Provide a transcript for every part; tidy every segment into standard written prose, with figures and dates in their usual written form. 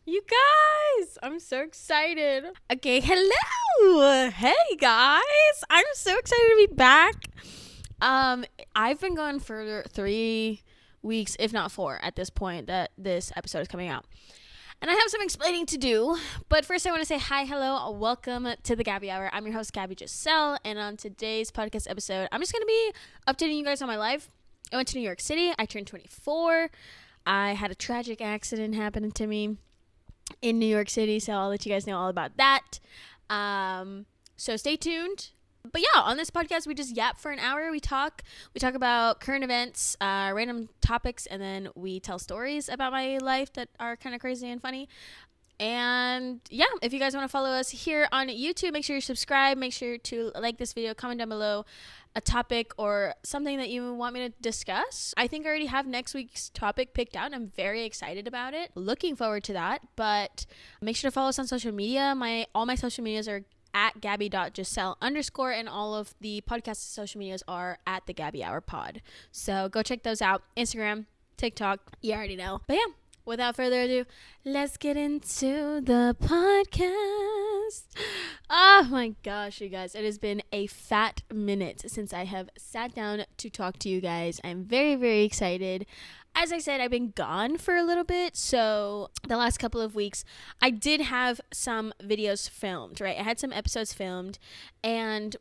You guys, I'm so excited. Okay, hello. Hey guys. I'm so excited to be back. I've been gone for 3 weeks, if not 4, at this point that this episode is coming out. And I have some explaining to do. But first I want to say hi, hello, welcome to the Gabby Hour. I'm your host, Gabby Giselle, and on today's podcast episode, I'm just gonna be updating you guys on my life. I went to New York City, I turned 24. I had a tragic accident happen to me in New York City, so I'll let you guys know all about that. So stay tuned. But yeah, on this podcast we just yap for an hour. We talk about current events, random topics, and then we tell stories about my life that are kind of crazy and funny. And yeah, if you guys want to follow us here on YouTube, make sure you subscribe, make sure to like this video, comment down below a topic or something that you want me to discuss. I think I already have next week's topic picked out. I'm very excited about it. Looking forward to that. But make sure to follow us on social media. All my social medias are at gabby.giselle_, and all of the podcast social medias are at the Gabby Hour Pod. So go check those out. Instagram, TikTok, you already know. But yeah, without further ado, let's get into the podcast. Oh my gosh, you guys. It has been a fat minute since I have sat down to talk to you guys. I'm very, very excited. As I said, I've been gone for a little bit, so the last couple of weeks, I did have some videos filmed, right? I had some episodes filmed, and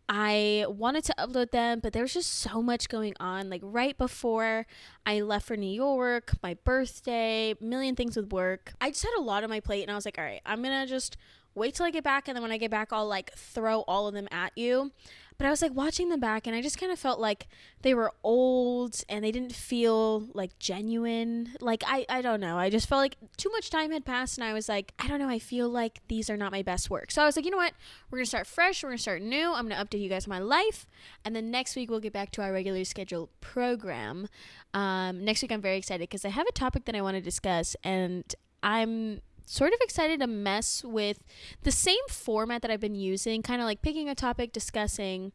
I wanted to upload them, but there was just so much going on. Like right before I left for New York, my birthday, a million things with work. I just had a lot on my plate, and I was like, all right, I'm gonna just wait till I get back, and then when I get back, I'll like throw all of them at you. But I was like watching them back, and I just kind of felt like they were old and they didn't feel like genuine. Like, I don't know. I just felt like too much time had passed, and I was like, I don't know. I feel like these are not my best work. So I was like, you know what? We're going to start fresh. We're going to start new. I'm going to update you guys on my life. And then next week, we'll get back to our regularly scheduled program. Next week, I'm very excited because I have a topic that I want to discuss, and I'm sort of excited to mess with the same format that I've been using, kind of like picking a topic, discussing.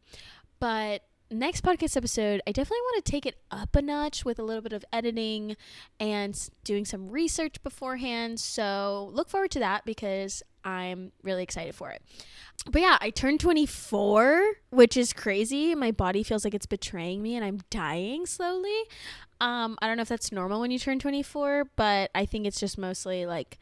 But next podcast episode, I definitely want to take it up a notch with a little bit of editing and doing some research beforehand. So look forward to that because I'm really excited for it. But yeah, I turned 24, which is crazy. My body feels like it's betraying me and I'm dying slowly. I don't know if that's normal when you turn 24, but I think it's just mostly like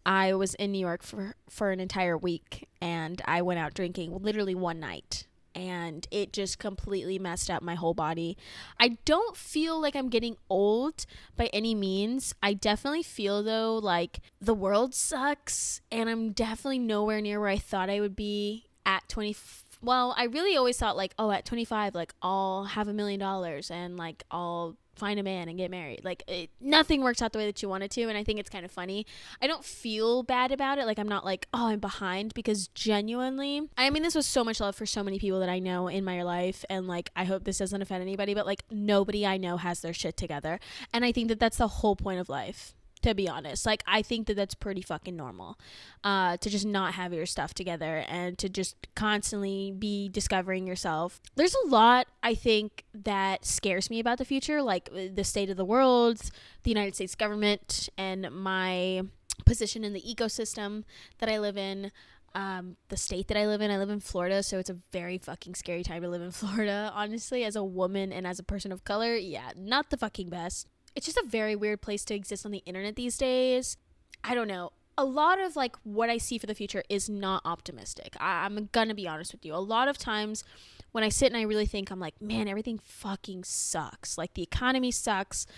I was in New York for an entire week, and I went out drinking literally one night, and it just completely messed up my whole body. I don't feel like I'm getting old by any means. I definitely feel, though, like the world sucks, and I'm definitely nowhere near where I thought I would be at 20. Well, I really always thought, like, oh, at 25, like, I'll have $1 million, and, like, I'll find a man and get married. Like, nothing works out the way that you want it to, and I think it's kind of funny. I don't feel bad about it. Like, I'm not like, oh, I'm behind, because genuinely, I mean, this was so much love for so many people that I know in my life, and like, I hope this doesn't offend anybody, but like, nobody I know has their shit together, and I think that that's the whole point of life, to be honest. Like, I think that that's pretty fucking normal, to just not have your stuff together and to just constantly be discovering yourself. There's a lot, I think, that scares me about the future, like the state of the world, the United States government, and my position in the ecosystem that I live in. The state that I live in Florida, so it's a very fucking scary time to live in Florida, honestly, as a woman and as a person of color. Yeah, not the fucking best. It's just a very weird place to exist on the internet these days. I don't know. A lot of like what I see for the future is not optimistic. I'm gonna be honest with you. A lot of times when I sit and I really think, I'm like, man, everything fucking sucks. Like, the economy sucks.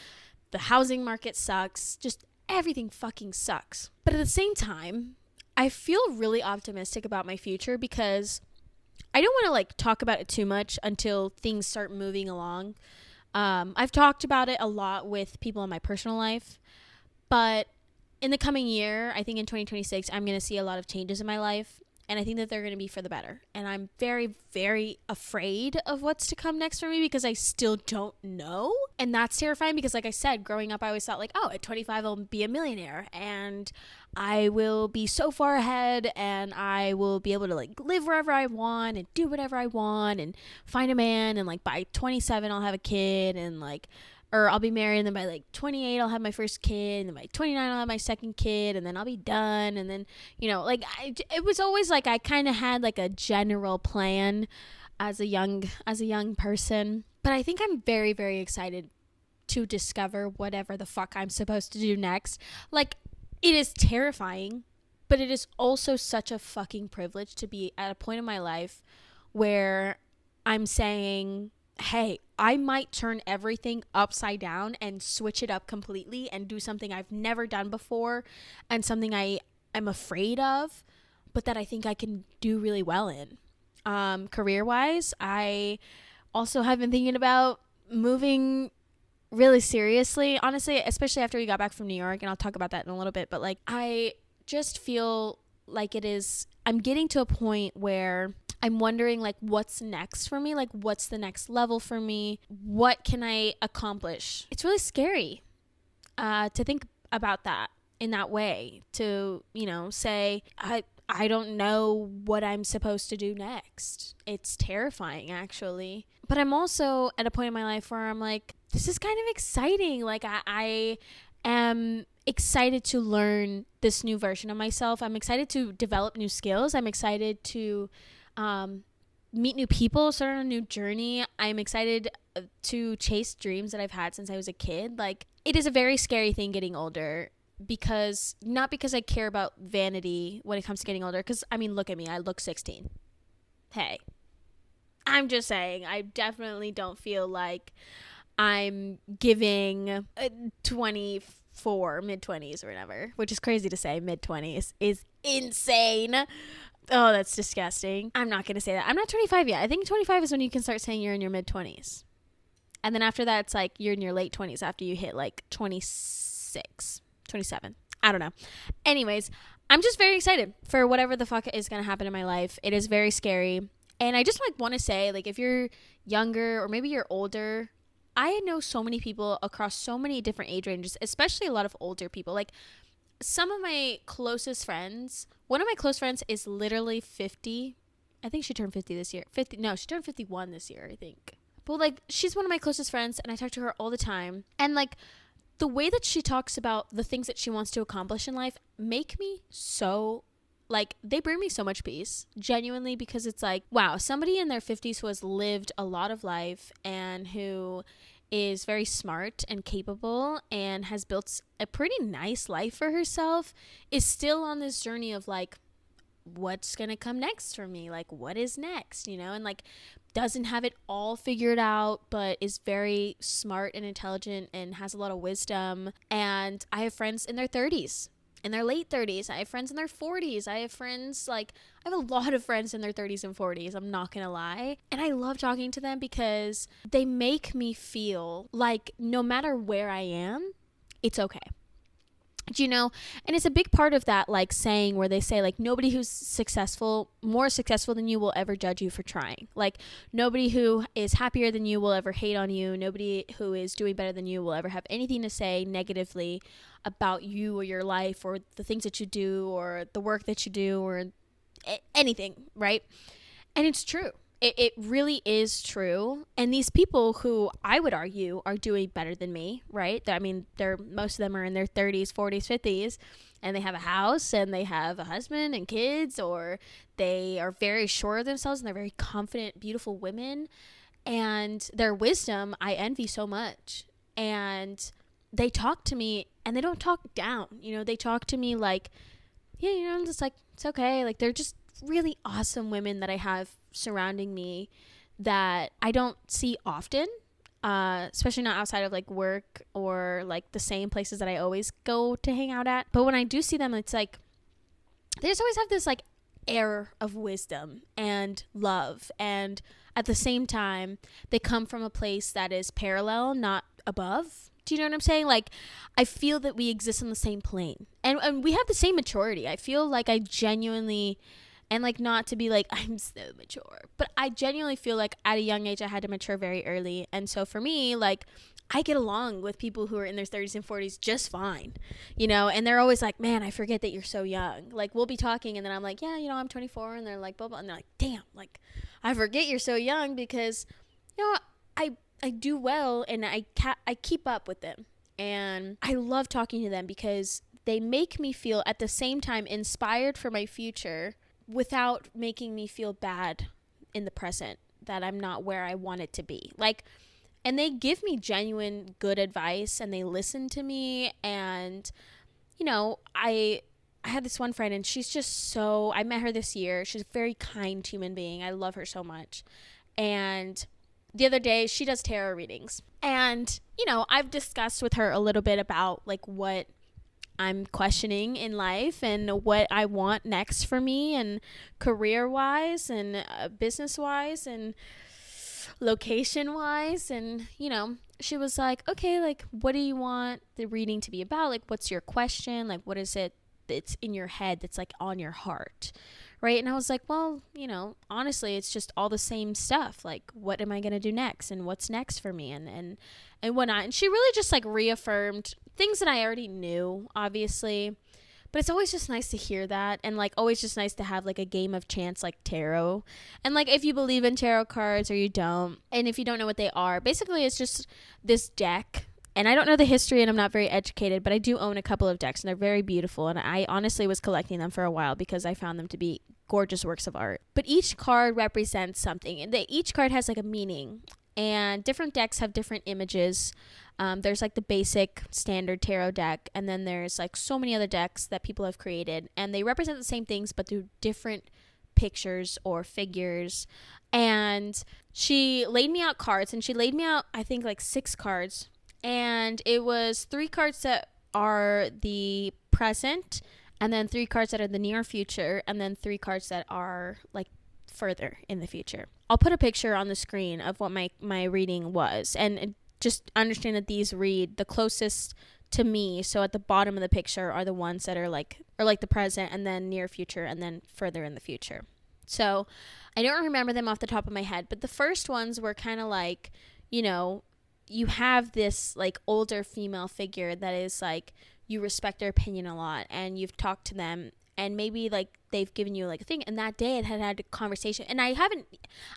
The housing market sucks. Just everything fucking sucks. But at the same time, I feel really optimistic about my future because I don't want to like talk about it too much until things start moving along. I've talked about it a lot with people in my personal life, but in the coming year, I think in 2026, I'm going to see a lot of changes in my life, and I think that they're going to be for the better. And I'm very, very afraid of what's to come next for me because I still don't know. And that's terrifying because, like I said, growing up, I always thought like, oh, at 25, I'll be a millionaire and I will be so far ahead and I will be able to like live wherever I want and do whatever I want and find a man. And like by 27, I'll have a kid and like or I'll be married, and then by like 28 I'll have my first kid, and then by 29 I'll have my second kid, and then I'll be done. And then, like it was always like I kind of had like a general plan as a young person. But I think I'm very, very excited to discover whatever the fuck I'm supposed to do next. Like, it is terrifying, but it is also such a fucking privilege to be at a point in my life where I'm saying, hey, I might turn everything upside down and switch it up completely and do something I've never done before, and something I'm afraid of, but that I think I can do really well in. Career-wise, I also have been thinking about moving really seriously, honestly, especially after we got back from New York, and I'll talk about that in a little bit. But like, I just feel like I'm getting to a point where I'm wondering, like, what's next for me? Like, what's the next level for me? What can I accomplish? It's really scary to think about that in that way, to, say, I don't know what I'm supposed to do next. It's terrifying, actually. But I'm also at a point in my life where I'm like, this is kind of exciting. Like, I am excited to learn this new version of myself. I'm excited to develop new skills. I'm excited to meet new people, start on a new journey. I'm excited to chase dreams that I've had since I was a kid. Like, it is a very scary thing getting older, not because I care about vanity when it comes to getting older. Because, I mean, look at me. I look 16. Hey, I'm just saying, I definitely don't feel like I'm giving 24, mid-20s or whatever, which is crazy to say. Mid-20s is insane. Oh, that's disgusting. I'm not going to say that. I'm not 25 yet. I think 25 is when you can start saying you're in your mid-20s. And then after that, it's like you're in your late 20s after you hit like 26, 27. I don't know. Anyways, I'm just very excited for whatever the fuck is going to happen in my life. It is very scary. And I just want to say, like, if you're younger or maybe you're older, I know so many people across so many different age ranges, especially a lot of older people. Like, some of my closest friends, one of my close friends is literally 50. I think she turned 50 this year. She turned 51 this year, I think. But like, she's one of my closest friends, and I talk to her all the time. And like, the way that she talks about the things that she wants to accomplish in life make me so, like, they bring me so much peace, genuinely, because it's like, wow, somebody in their 50s who has lived a lot of life and who is very smart and capable and has built a pretty nice life for herself is still on this journey of like, what's gonna come next for me? Like, what is next? And like, doesn't have it all figured out, but is very smart and intelligent and has a lot of wisdom. And I have friends in their 30s, in their late 30s. I have friends in their 40s. I have a lot of friends in their 30s and 40s. I'm not gonna lie. And I love talking to them because they make me feel like no matter where I am, it's okay. And it's a big part of that, like, saying where they say, like, nobody who's more successful than you will ever judge you for trying. Like, nobody who is happier than you will ever hate on you. Nobody who is doing better than you will ever have anything to say negatively about you or your life or the things that you do or the work that you do or anything, right? And it's true. It really is true. And these people who I would argue are doing better than me, right? I mean, most of them are in their 30s, 40s, 50s, and they have a house and they have a husband and kids, or they are very sure of themselves and they're very confident, beautiful women. And their wisdom, I envy so much. And they talk to me and they don't talk down. They talk to me like, yeah, I'm just like, it's okay. Like, they're just really awesome women that I have surrounding me that I don't see often, especially not outside of like work or like the same places that I always go to hang out at. But when I do see them, it's like they just always have this like air of wisdom and love, and at the same time they come from a place that is parallel, not above. Do you know what I'm saying? Like, I feel that we exist on the same plane, and we have the same maturity. I feel like I genuinely, and like, not to be like, I'm so mature, but I genuinely feel like at a young age I had to mature very early. And so for me, like, I get along with people who are in their 30s and 40s just fine, and they're always like, man, I forget that you're so young. Like, we'll be talking and then I'm like, yeah, I'm 24, and they're like, blah, blah. And they're like, damn, like, I forget you're so young because, I do well, and I keep up with them, and I love talking to them because they make me feel at the same time inspired for my future without making me feel bad in the present that I'm not where I want it to be. Like, and they give me genuine good advice, and they listen to me. And I had this one friend, and she's just so, I met her this year. She's a very kind human being. I love her so much. And the other day, she does tarot readings. And, I've discussed with her a little bit about like what I'm questioning in life and what I want next for me, and career wise, and business wise, and location wise. And she was like, okay, like, what do you want the reading to be about? Like, what's your question? Like, what is it that's in your head that's like on your heart, right? And I was like, well, honestly, it's just all the same stuff. Like, what am I gonna do next, and what's next for me, and whatnot. And she really just like reaffirmed things that I already knew, obviously. But it's always just nice to hear that, and like always just nice to have like a game of chance like tarot. And like, if you believe in tarot cards or you don't, and if you don't know what they are, basically it's just this deck. And I don't know the history, and I'm not very educated, but I do own a couple of decks, and they're very beautiful. And I honestly was collecting them for a while because I found them to be gorgeous works of art. But each card represents something, and each card has like a meaning. And different decks have different images. There's like the basic standard tarot deck, and then there's like so many other decks that people have created, and they represent the same things but through different pictures or figures. And she laid me out cards, and she laid me out, I think, like 6 cards. And it was 3 cards that are the present, and then 3 cards that are the near future, and then 3 cards that are like further in the future. I'll put a picture on the screen of what my reading was, and just understand that these read the closest to me. So at the bottom of the picture are the ones that are like the present, and then near future, and then further in the future. So I don't remember them off the top of my head, but the first ones were kind of like, you have this like older female figure that is like, you respect their opinion a lot, and you've talked to them, and maybe like they've given you like a thing, and that day it had a conversation. And I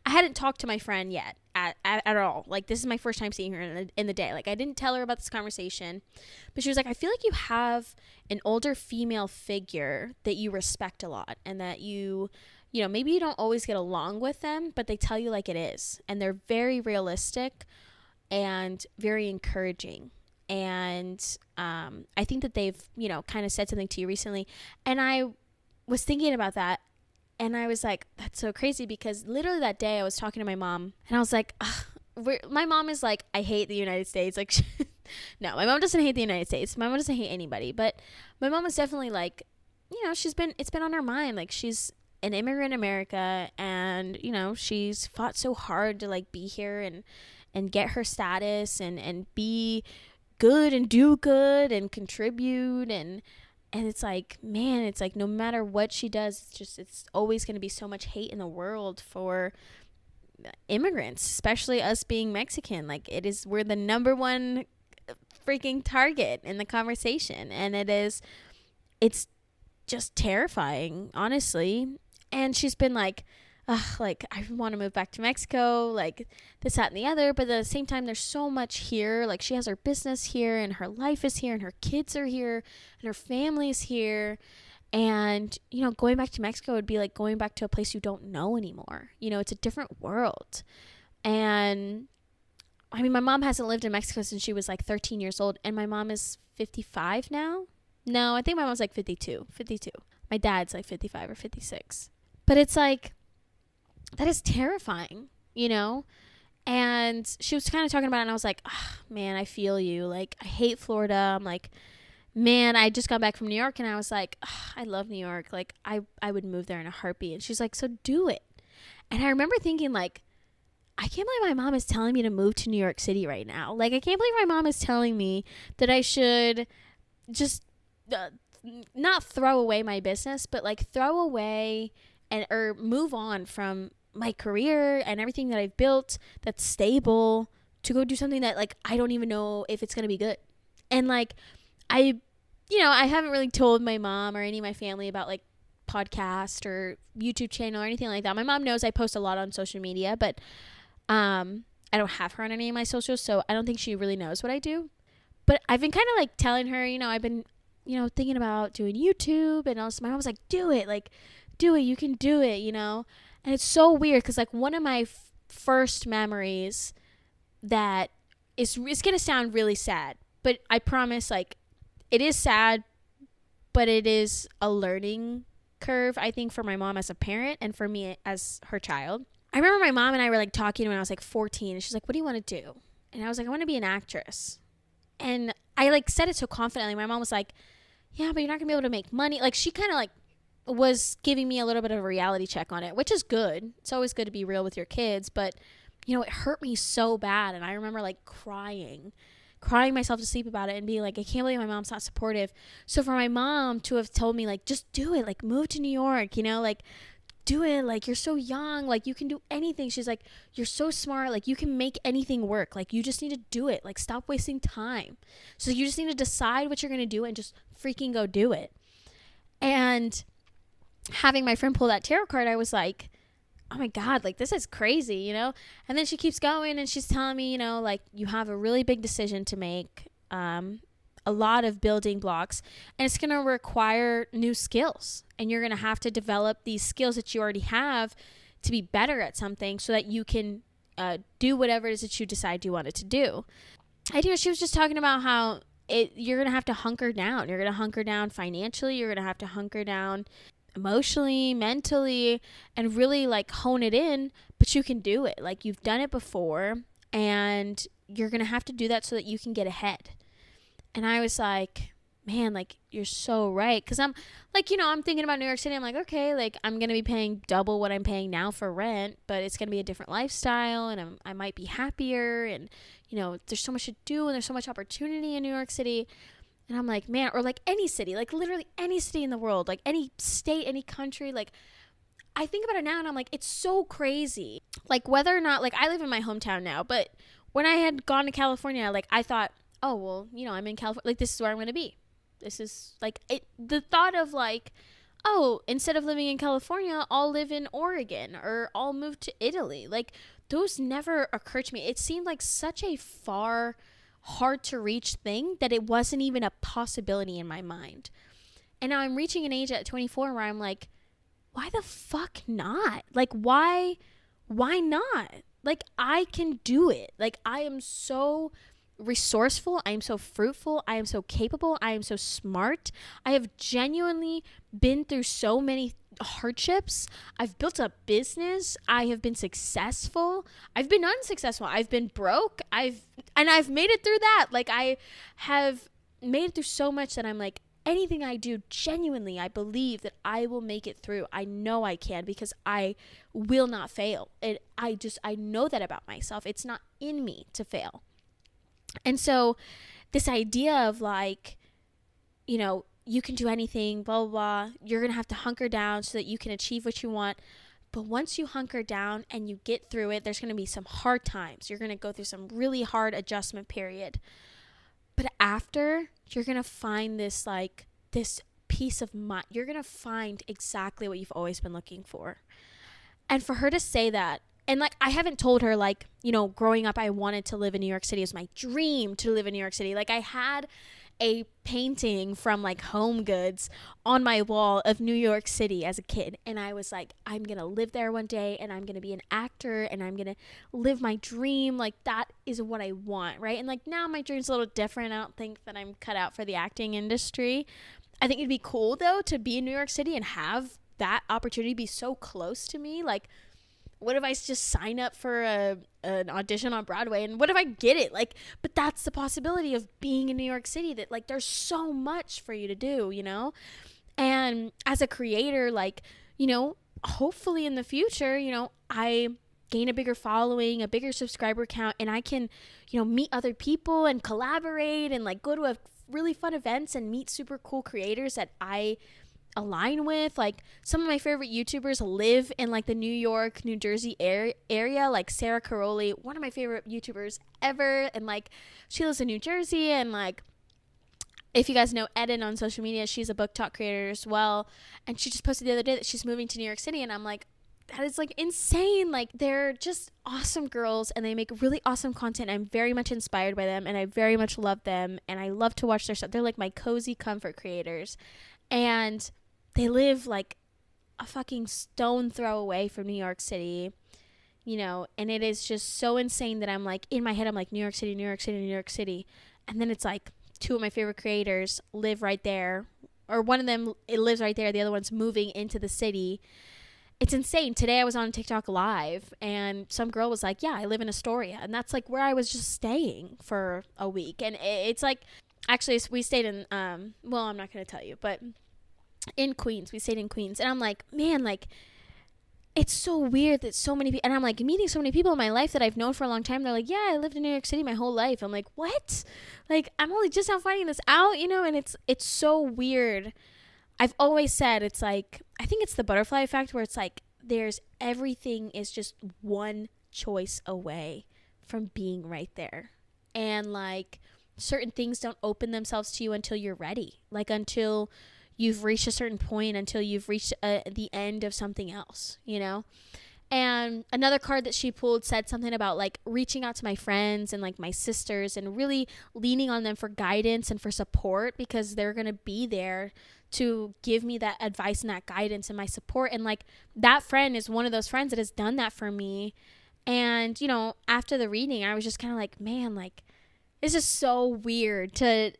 hadn't talked to my friend yet at all. Like, this is my first time seeing her in the day. Like, I didn't tell her about this conversation, but she was like, I feel like you have an older female figure that you respect a lot, and that maybe you don't always get along with them, but they tell you like it is, and they're very realistic and very encouraging. And I think that they've kind of said something to you recently. And I was thinking about that, and I was like, that's so crazy, because literally that day I was talking to my mom, and I was like, my mom is like, I hate the United States. Like, no, my mom doesn't hate the United States. My mom doesn't hate anybody, but my mom is definitely like, it's been on her mind. Like, she's an immigrant in America, and she's fought so hard to like be here and get her status, and be good and do good and contribute. And it's like, man, it's like no matter what she does, it's always going to be so much hate in the world for immigrants, especially us being Mexican. Like, we're the number one freaking target in the conversation, and it's just terrifying, honestly. And she's been like, like, I want to move back to Mexico, like this, that, and the other. But at the same time, there's so much here. Like, she has her business here, and her life is here, and her kids are here, and her family is here. And, going back to Mexico would be like going back to a place you don't know anymore. It's a different world. And I mean, my mom hasn't lived in Mexico since she was like 13 years old. And my mom is 55 now. No, I think my mom's like 52. My dad's like 55 or 56. But it's like, that is terrifying, And she was kind of talking about it, and I was like, man, I feel you. Like, I hate Florida. I'm like, man, I just got back from New York, and I was like, I love New York. Like, I would move there in a heartbeat. And she's like, so do it. And I remember thinking, like, I can't believe my mom is telling me to move to New York City right now. Like, I can't believe my mom is telling me that I should just not throw away my business, but like throw away or move on from my career and everything that I've built that's stable, to go do something that like I don't even know if it's going to be good. And like I haven't really told my mom or any of my family about like podcast or YouTube channel or anything like that. My mom knows I post a lot on social media, but I don't have her on any of my socials, so I don't think she really knows what I do. But I've been kind of like telling her, I've been, thinking about doing YouTube, and also my mom was like, do it, you can do it, And it's so weird because like one of my first memories that it's gonna sound really sad, but I promise, like, it is sad, but it is a learning curve, I think, for my mom as a parent and for me as her child. I remember my mom and I were like talking when I was like 14, and she's like, what do you want to do? And I was like, I want to be an actress. And I like said it so confidently. My mom was like, yeah, but you're not gonna be able to make money. Like, she kind of like was giving me a little bit of a reality check on it, which is good. It's always good to be real with your kids, but it hurt me so bad. And I remember like crying myself to sleep about it and being like, I can't believe my mom's not supportive. So for my mom to have told me like, just do it, like move to New York, like do it, like you're so young, like you can do anything. She's like, you're so smart, like you can make anything work, like you just need to do it, like stop wasting time. So you just need to decide what you're gonna do and just freaking go do it. And having my friend pull that tarot card, I was like, oh my God, like this is crazy, And then she keeps going and she's telling me, like you have a really big decision to make, a lot of building blocks, and it's going to require new skills, and you're going to have to develop these skills that you already have to be better at something so that you can do whatever it is that you decide you wanted to do. She was just talking about how you're going to have to hunker down. You're going to hunker down financially. You're going to have to hunker down emotionally, mentally, and really like hone it in, but you can do it. Like you've done it before, and you're going to have to do that so that you can get ahead. And I was like, man, like you're so right. Cause I'm like, I'm thinking about New York City. I'm like, okay, like I'm going to be paying double what I'm paying now for rent, but it's going to be a different lifestyle, and I might be happier. And, there's so much to do, and there's so much opportunity in New York City. And I'm like, man, or like any city, like literally any city in the world, like any state, any country, like I think about it now and I'm like, it's so crazy. Like whether or not, like I live in my hometown now, but when I had gone to California, like I thought, oh, well, I'm in California, like this is where I'm going to be. This is like the thought of like, oh, instead of living in California, I'll live in Oregon, or I'll move to Italy. Like those never occurred to me. It seemed like such a hard to reach thing that it wasn't even a possibility in my mind. And now I'm reaching an age at 24 where I'm like, why the fuck not? Like why not? Like I can do it. Like I am so resourceful, I am so fruitful, I am so capable, I am so smart. I have genuinely been through so many hardships. I've built a business. I have been successful. I've been unsuccessful. I've been broke. I've made it through that. Like I have made it through so much that I'm like, anything I do, genuinely, I believe that I will make it through. I know I can, because I will not fail. I know that about myself. It's not in me to fail. And so this idea of like, you can do anything, blah, blah, blah. You're going to have to hunker down so that you can achieve what you want. But once you hunker down and you get through it, there's going to be some hard times. You're going to go through some really hard adjustment period. But after, you're going to find this peace of mind. You're going to find exactly what you've always been looking for. And for her to say that, and like, I haven't told her like, growing up, I wanted to live in New York City. It was my dream to live in New York City. Like I had a painting from like Home Goods on my wall of New York City as a kid. And I was like, I'm going to live there one day, and I'm going to be an actor, and I'm going to live my dream. Like that is what I want. Right. And like now my dream's a little different. I don't think that I'm cut out for the acting industry. I think it'd be cool though to be in New York City and have that opportunity be so close to me. Like, what if I just sign up for an audition on Broadway, and what if I get it? Like, but that's the possibility of being in New York City, that like there's so much for you to do, And as a creator, like, hopefully in the future, I gain a bigger following, a bigger subscriber count, and I can, meet other people and collaborate and like go to a really fun events and meet super cool creators that I align with. Like some of my favorite YouTubers live in like the New York, New Jersey area, like Sarah Caroli, one of my favorite YouTubers ever, and like she lives in New Jersey. And like, if you guys know Eden on social media, she's a book talk creator as well, and she just posted the other day that she's moving to New York City, and I'm like, that is like insane. Like, they're just awesome girls and they make really awesome content. I'm very much inspired by them and I very much love them and I love to watch their stuff. They're like my cozy comfort creators, and they live like a fucking stone throw away from New York City, you know, and it is just so insane that I'm like, in my head, I'm like, New York City, New York City, New York City. And then it's like two of my favorite creators live right there, or one of them, it lives right there. The other one's moving into the city. It's insane. Today I was on TikTok live and some girl was like, yeah, I live in Astoria. And that's like where I was just staying for a week. And it's like, actually we stayed in, well, I'm not going to tell you, but in Queens, we stayed in Queens. And I'm like, man, like, it's so weird that so many people, and I'm like meeting so many people in my life that I've known for a long time. They're like, yeah, I lived in New York City my whole life. I'm like, what? Like, I'm only just now finding this out, you know? And it's so weird. I've always said, it's like, I think it's the butterfly effect where it's like, everything is just one choice away from being right there. And like, certain things don't open themselves to you until you're ready. Like, until you've reached a certain point, until you've reached the end of something else, you know? And another card that she pulled said something about like reaching out to my friends and like my sisters and really leaning on them for guidance and for support, because they're going to be there to give me that advice and that guidance and my support. And like, that friend is one of those friends that has done that for me. And, you know, after the reading, I was just kind of like, man, like, it's just so weird to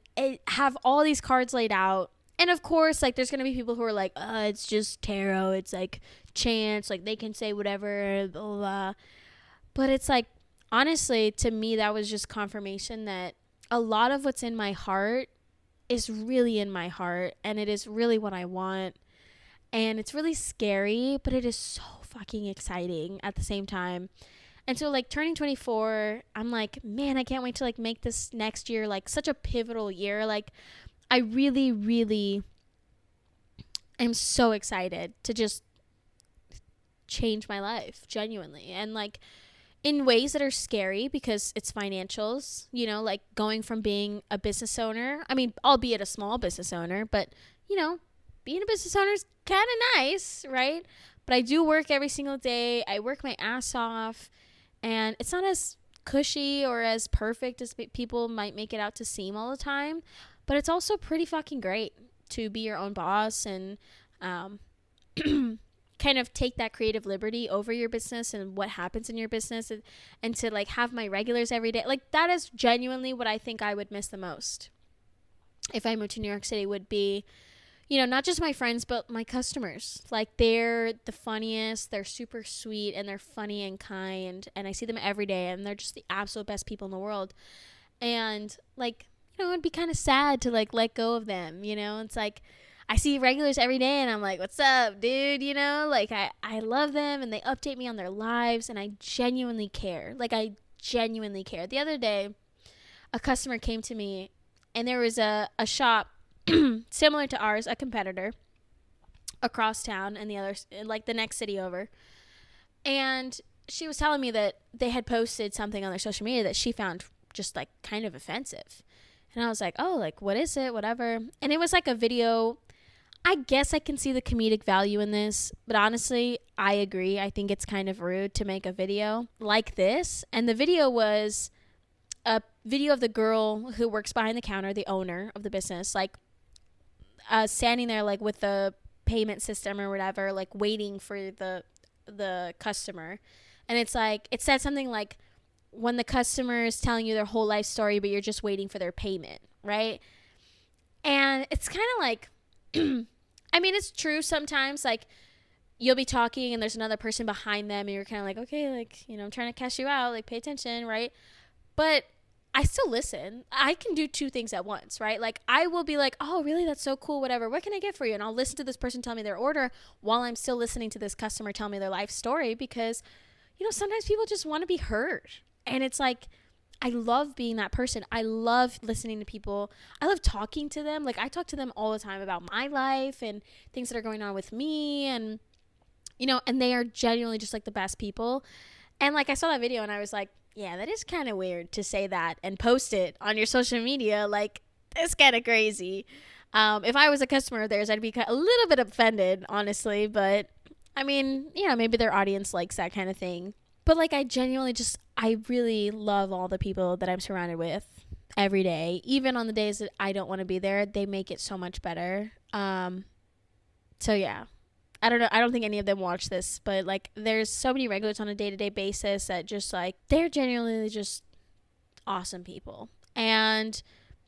have all these cards laid out. And of course, like, there's going to be people who are like, it's just tarot. It's like chance. Like, they can say whatever, blah, blah, blah. But it's like, honestly, to me, that was just confirmation that a lot of what's in my heart is really in my heart. And it is really what I want. And it's really scary, but it is so fucking exciting at the same time. And so, like, turning 24, I'm like, man, I can't wait to, like, make this next year, like, such a pivotal year. Like, I really, really am so excited to just change my life, genuinely. And, like, in ways that are scary because it's financials, you know, like going from being a business owner. I mean, albeit a small business owner, but, you know, being a business owner is kind of nice, right? But I do work every single day. I work my ass off. And it's not as cushy or as perfect as people might make it out to seem all the time. But it's also pretty fucking great to be your own boss and kind of take that creative liberty over your business and what happens in your business, and to like have my regulars every day. Like, that is genuinely what I think I would miss the most if I moved to New York City, would be, you know, not just my friends, but my customers. Like, they're the funniest, they're super sweet, and they're funny and kind, and I see them every day, and they're just the absolute best people in the world. And like, you know, it'd be kind of sad to like let go of them, you know? It's like, I see regulars every day and I'm like, what's up, dude? You know, like, I love them and they update me on their lives and I genuinely care. Like, I genuinely care. The other day, a customer came to me and there was a shop similar to ours, a competitor across town and the other, like the next city over. And she was telling me that they had posted something on their social media that she found just like kind of offensive. And I was like, oh, like, what is it? Whatever. And it was like a video. I guess I can see the comedic value in this, but honestly, I agree. I think it's kind of rude to make a video like this. And the video was a video of the girl who works behind the counter, the owner of the business, like standing there like with the payment system or whatever, like waiting for the customer. And it's like, it said something like, when the customer is telling you their whole life story, but you're just waiting for their payment, right? And it's kind of like, I mean, it's true sometimes, like, you'll be talking and there's another person behind them and you're kind of like, okay, like, you know, I'm trying to cash you out, like, pay attention, right? But I still listen. I can do two things at once, right? Like, I will be like, oh, really? That's so cool, whatever. What can I get for you? And I'll listen to this person tell me their order while I'm still listening to this customer tell me their life story, because, you know, sometimes people just want to be heard. And it's like, I love being that person. I love listening to people. I love talking to them. Like, I talk to them all the time about my life and things that are going on with me. And, you know, and they are genuinely just like the best people. And like, I saw that video and I was like, yeah, that is kind of weird to say that and post it on your social media. Like, that's kind of crazy. If I was a customer of theirs, I'd be a little bit offended, honestly. But I mean, maybe their audience likes that kind of thing. But like, I really love all the people that I'm surrounded with every day. Even on the days that I don't want to be there, they make it so much better. So yeah. I don't know. I don't think any of them watch this, but like, there's so many regulars on a day-to-day basis that just like, they're genuinely just awesome people. And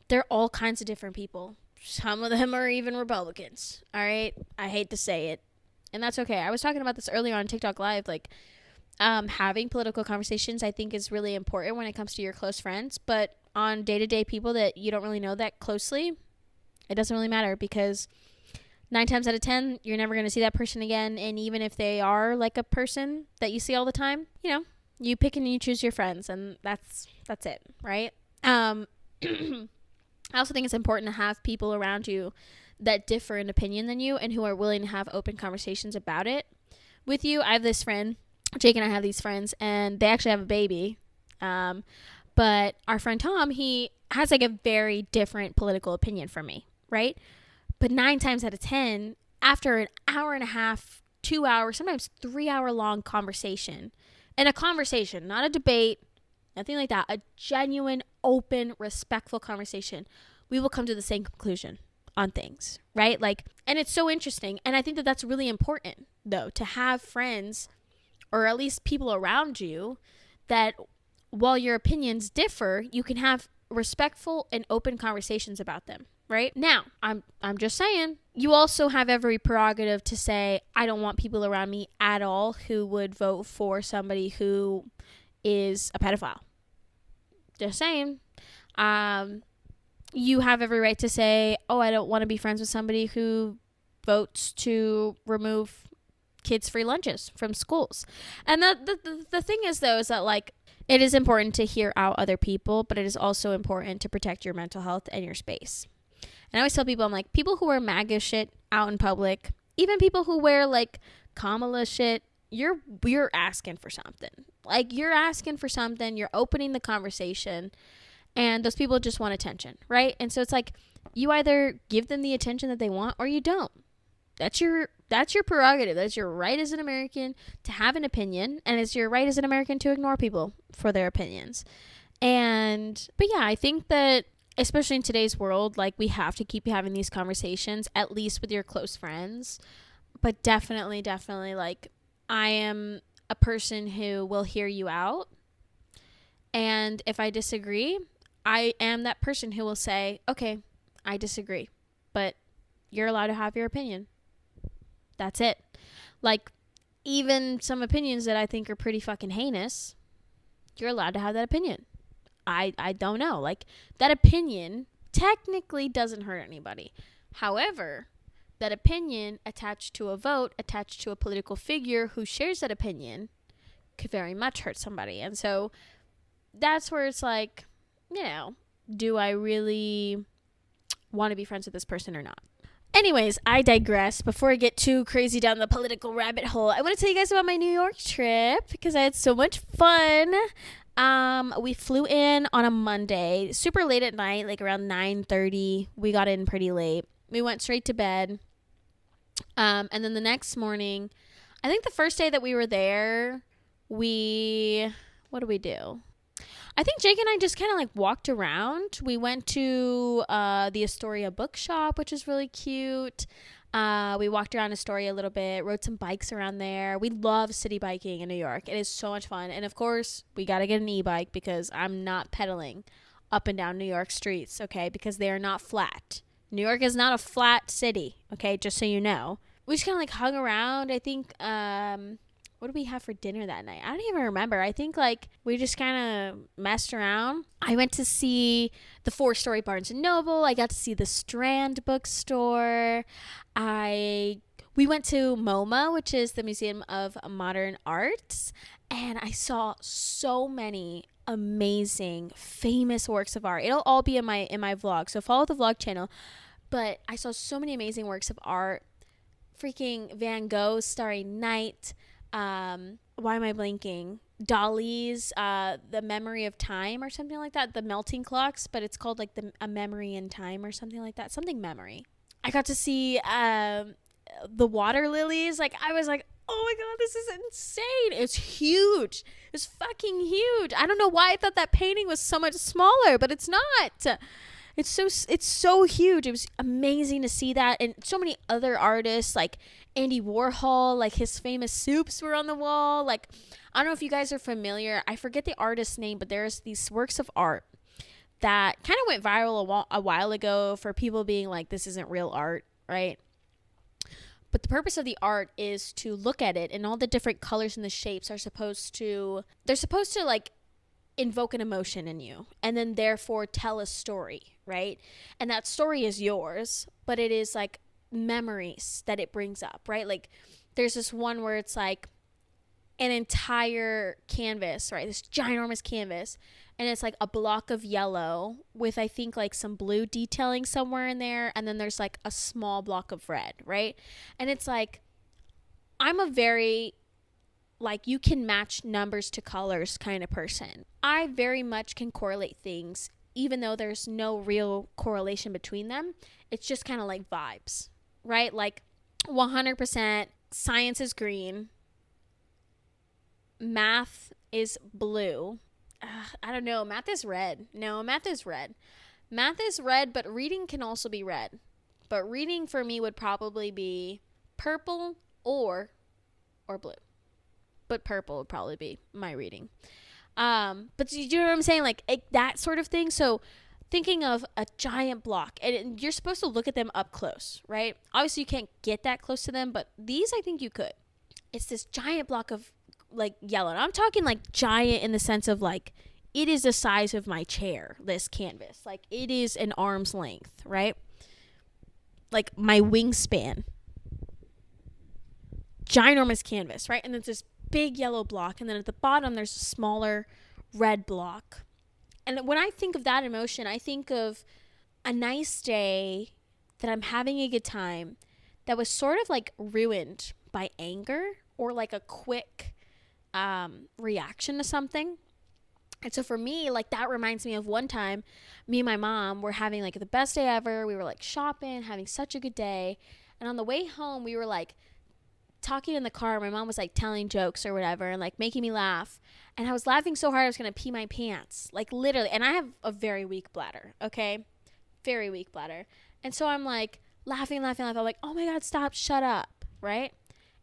they're all kinds of different people. Some of them are even Republicans. All right. I hate to say it. And that's okay. I was talking about this earlier on TikTok Live. Like, having political conversations, I think, is really important when it comes to your close friends. But on day-to-day people that you don't really know that closely, it doesn't really matter, because 9 times out of 10, you're never going to see that person again. And even if they are like a person that you see all the time, you pick and you choose your friends, and that's it, right? I also think it's important to have people around you that differ in opinion than you and who are willing to have open conversations about it with you. I have this friend, Jake and I have these friends, and they actually have a baby. But our friend Tom, he has like a very different political opinion from me, right? But 9 times out of 10, after an hour and a half, 2 hours, sometimes 3 hour long conversation, and a conversation, not a debate, nothing like that, a genuine, open, respectful conversation, we will come to the same conclusion on things, right? Like, and it's so interesting. And I think that that's really important, though, to have friends, or at least people around you, that while your opinions differ, you can have respectful and open conversations about them, right? Now, I'm just saying, you also have every prerogative to say, I don't want people around me at all who would vote for somebody who is a pedophile. Just saying. You have every right to say, oh, I don't want to be friends with somebody who votes to remove kids' free lunches from schools. And the thing is, though, is that, like, it is important to hear out other people, but it is also important to protect your mental health and your space. And I always tell people, I'm like, people who wear MAGA shit out in public, even people who wear like Kamala shit, you're asking for something. Like, you're asking for something, you're opening the conversation, and those people just want attention, right? And so it's like, you either give them the attention that they want or you don't. That's your prerogative. That's your right as an American to have an opinion, and it's your right as an American to ignore people for their opinions. But yeah, I think that especially in today's world, like, we have to keep having these conversations, at least with your close friends. But definitely, like, I am a person who will hear you out. And if I disagree, I am that person who will say, okay, I disagree, but you're allowed to have your opinion. That's it. Like, even some opinions that I think are pretty fucking heinous, you're allowed to have that opinion. I don't know. Like, that opinion technically doesn't hurt anybody. However, that opinion attached to a vote, attached to a political figure who shares that opinion, could very much hurt somebody. And so that's where it's like, do I really want to be friends with this person or not? Anyways, I digress. Before I get too crazy down the political rabbit hole, I want to tell you guys about my New York trip, because I had so much fun. We flew in on a Monday, super late at night, like around 9:30. We got in pretty late. We went straight to bed. And then the next morning, I think the first day that we were there, what did we do? I think Jake and I just kind of like walked around. We went to the Astoria bookshop, which is really cute. We walked around Astoria a little bit, rode some bikes around there. We love city biking in New York. It is so much fun. And of course, we got to get an e-bike, because I'm not pedaling up and down New York streets, okay? Because they are not flat. New York is not a flat city, okay? Just so you know. We just kind of like hung around. I think, what did we have for dinner that night? I don't even remember. I think like we just kind of messed around. I went to see the 4-story Barnes & Noble. I got to see the Strand bookstore. We went to MoMA, which is the Museum of Modern Arts, and I saw so many amazing, famous works of art. It'll all be in my vlog, so follow the vlog channel. But I saw so many amazing works of art. Freaking Van Gogh Starry Night. Why am I blanking? Dali's The Memory of Time, or something like that. The Melting Clocks, but it's called like A Memory in Time or something like that. Something memory. I got to see the water lilies. Like, I was like, oh my God, this is insane. It's huge. It's fucking huge. I don't know why I thought that painting was so much smaller, but it's not. It's so huge. It was amazing to see that. And so many other artists, like Andy Warhol, like his famous soups were on the wall. Like, I don't know if you guys are familiar. I forget the artist's name, but there's these works of art that kind of went viral a while ago for people being like, this isn't real art, right? But the purpose of the art is to look at it, and all the different colors and the shapes they're supposed to like invoke an emotion in you, and then therefore tell a story, right? And that story is yours, but it is like memories that it brings up, right? Like there's this one where it's like an entire canvas, right? This ginormous canvas, and it's like a block of yellow with, I think, like some blue detailing somewhere in there, and then there's like a small block of red, right? And it's like, I'm a very, like, you can match numbers to colors kind of person. I very much can correlate things even though there's no real correlation between them. It's just kind of like vibes, right? Like 100% science is green, math is blue. I don't know. Math is red. No, math is red. Math is red, but reading can also be red. But reading for me would probably be purple or blue. But purple would probably be my reading. But do you know what I'm saying? Like that sort of thing. So thinking of a giant block, and you're supposed to look at them up close, right? Obviously you can't get that close to them, but these I think you could. It's this giant block of like yellow. And I'm talking like giant in the sense of like it is the size of my chair, this canvas. Like it is an arm's length, right? Like my wingspan. Ginormous canvas, right? And it's this big yellow block, and then at the bottom there's a smaller red block. And when I think of that emotion, I think of a nice day that I'm having a good time that was sort of like ruined by anger or like a quick reaction to something. And so for me, like that reminds me of one time me and my mom were having like the best day ever. We were like shopping, having such a good day, and on the way home we were like talking in the car. My mom was like telling jokes or whatever and like making me laugh, and I was laughing so hard I was gonna pee my pants, like literally. And I have a very weak bladder, okay, very weak bladder. And so I'm like laughing. I'm like, oh my God, stop, shut up, right?